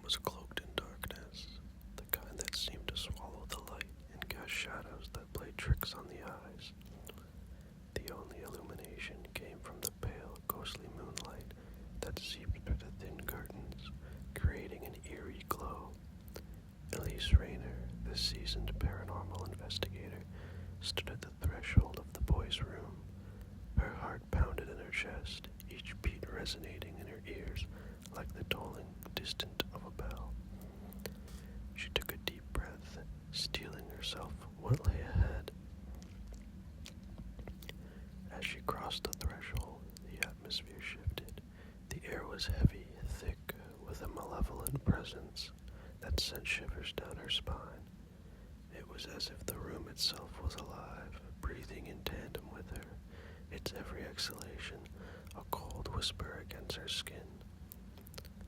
was cloaked in darkness, the kind that seemed to swallow the light and cast shadows that played tricks on the eyes. The only illumination came from the pale, ghostly moonlight that seeped through the thin curtains, creating an eerie glow. Elise Rainier, the seasoned paranormal investigator, stood at the threshold of the boys' room. Her heart pounded in her chest, each beat resonating in her ears like the tolling distant of a bell. She took a deep breath, steeling herself what lay ahead. As she crossed the threshold, the atmosphere shifted. The air was heavy, thick, with a malevolent presence that sent shivers down her spine. It was as if the room itself was alive, breathing in tandem with her, its every exhalation a cold whisper against her skin.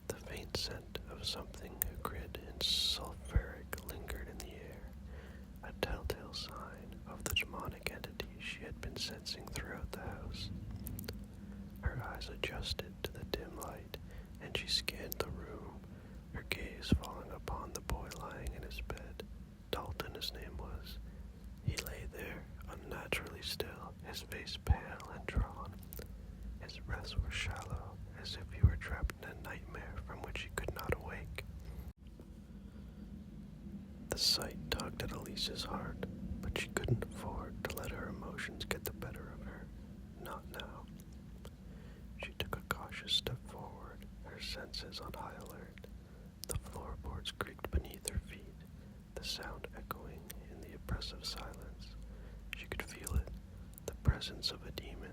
The faint scent of something acrid and sulfuric lingered in the air, a telltale sign of the demonic entity she had been sensing throughout the house. Her eyes adjusted to the dim light, and she scanned the room, her gaze falling upon the boy lying in his bed. Dalton, his name was. He lay there, unnaturally still, his face pale and drawn. His breaths were shallow, as if he were trapped in a nightmare from which he could not awake. The sight tugged at Elise's heart, but she couldn't afford to let her emotions get the better of her. Not now. She took a cautious step forward, her senses on high alert. The floorboards creaked beneath her feet, the sound echoing in the oppressive silence. She could feel it, the presence of a demon.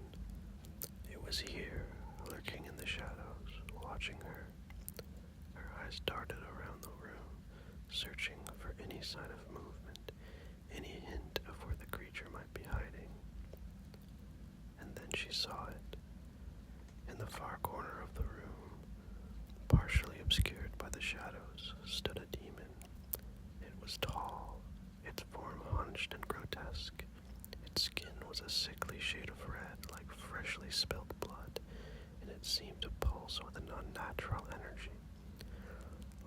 It was here, lurking in the shadows, watching her. Her eyes darted around the room, searching for any sign of movement, any hint of where the creature might be hiding. And then she saw it. In the far corner of the room, partially obscured by the shadows, stood a demon. It was tall, its form hunched and grotesque. Its skin was a sickly shade of red, like freshly spilt blood, and it seemed to pulse with an unnatural energy.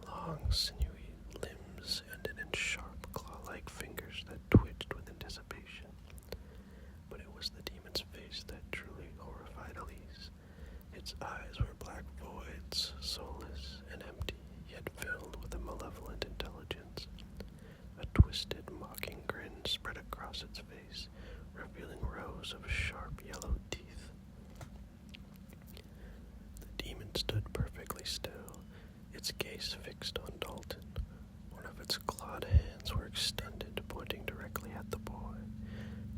Long, sinewy limbs ended in sharp, claw-like fingers that twitched with anticipation. But it was the demon's face that truly horrified Elise. Its eyes were black voids, soulless and empty, yet filled with a malevolent intelligence. A twisted, mocking grin spread across its face, revealing rows of sharp yellow teeth. The demon stood perfectly still, its gaze fixed on Dalton. One of its clawed hands were extended, pointing directly at the boy.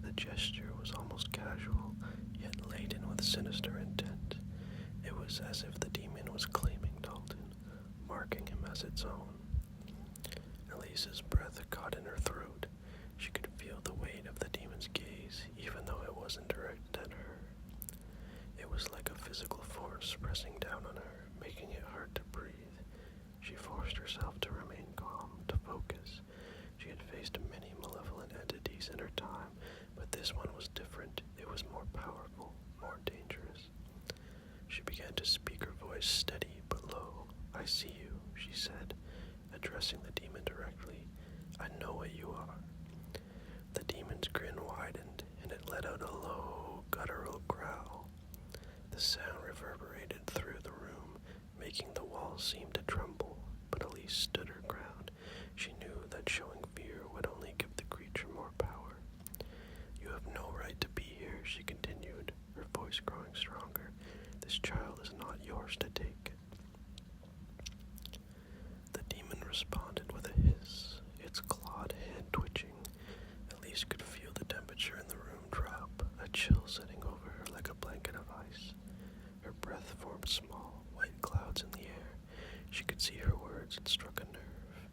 The gesture was almost casual, yet laden with sinister intent. It was as if the demon was claiming Dalton, marking him as its own. Elise's breath caught in her throat. She could feel the weight of the demon's gaze, even though it wasn't directed at her. It was like a physical force pressing down on her, making it hard to breathe. She forced herself to remain calm, to focus. She had faced many malevolent entities in her time, but this one was different. It was more powerful, more dangerous. She began to speak, her voice steady but low. "I see you," she said, addressing the demon directly. "I know what you are." The demon's grin widened, and it let out a low, guttural growl. The sound reverberated through the room, making the walls seem to tremble, but Elise stood her ground. She knew that showing fear would only give the creature more power. "You have no right to be here," she continued, her voice growing stronger. "This child is not yours to take." The demon responded with a hiss, its clawed hand twitching. Elise could feel the temperature in the room drop, a chill setting over her like a blanket of ice. Her breath formed small, white clouds in the air. She could see her words and struck a nerve.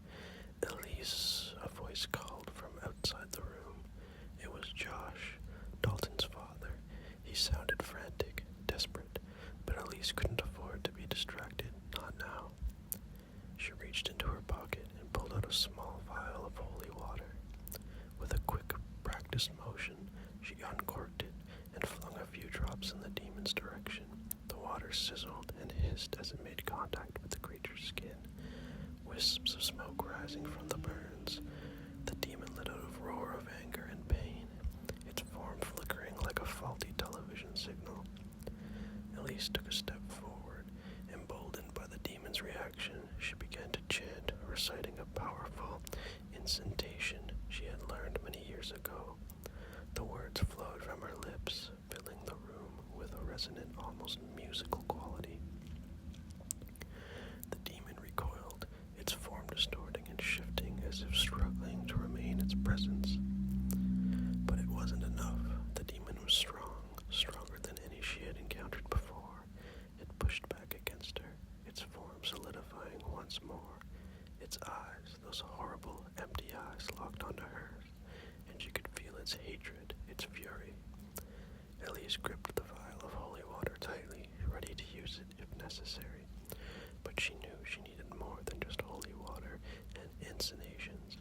"Elise," a voice called from outside the room. It was Josh, Dalton's father. He sounded frantic, desperate, but Elise couldn't afford to be distracted, not now. She reached into her pocket and pulled out a small vial of holy water. With a quick, practiced motion, she uncorked it and flung a few drops in the demon's direction. The water sizzled and hissed as it made contact with the creature's skin. rising from the burns. The demon let out a roar of anger and pain, its form flickering like a faulty television signal. Elise took a step forward. Emboldened by the demon's reaction, she began to chant, reciting a powerful incantation she had learned many years ago. The words flowed from her lips, filling the room with a resonant, almost musical quality. The demon recoiled, its form distorting and shifting as if struggling to remain its presence. But it wasn't enough. The demon was strong, stronger than any she had encountered before. It pushed back against her, its form solidifying once more. Its eyes, those horrible, empty eyes, locked onto hers, and she could feel its hatred, its fury. Elise gripped the vial of holy water tightly, ready to use it if necessary. But she knew she needed more than just holy water and insinuations.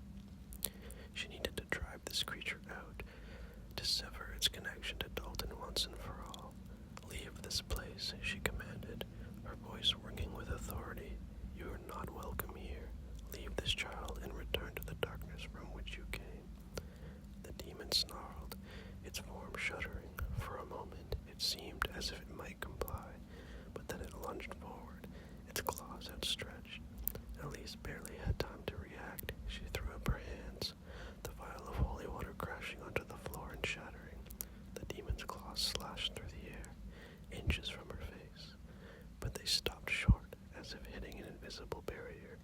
She needed to drive this creature out, to sever its connection to Dalton once and for all. "Leave this place," she commanded, her voice ringing with authority. "You are not welcome here. Leave this child and return to the darkness from which you came." The demon snarled, its form shuddering. For a moment, it seemed as if it might comply, but then it lunged forward, its claws outstretched. Elise barely had time to react. She threw up her hands, the vial of holy water crashing onto the floor and shattering. The demon's claws slashed through the air, inches from her face, but they stopped short, as if hitting an invisible barrier.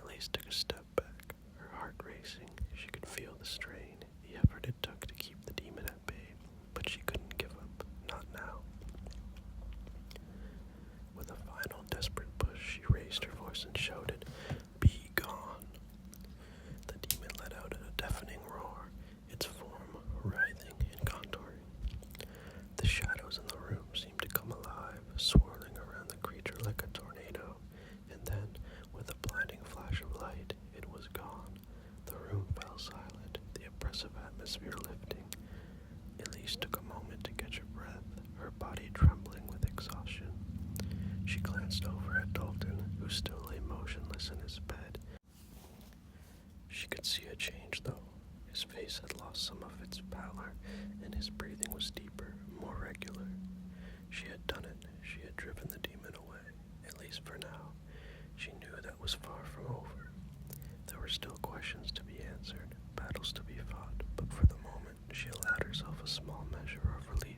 Elise took a step back, her heart racing. She could feel the strain, the effort it took to keep the demon at bay, but she couldn't give up, not now. With a final desperate push, she raised her voice and shouted, "Be gone!" The demon let out a deafening roar, its form writhing and contouring. The shadows in the room seemed to come alive, swirling around the creature like a tornado, and then, with a blinding flash of light, it was gone. The room fell silent, the oppressive atmosphere lifting. Elise took a moment to catch her breath, her body trembling with exhaustion. She glanced over at Dalton, who still lay motionless in his bed. She could see a change, though. His face had lost some of its pallor, and his breathing was deeper, more regular. She had done it. She had driven the demon away, at least for now. She knew that was far from over. There were still questions to be answered, battles to be fought, but for the moment, she allowed herself a small measure of relief.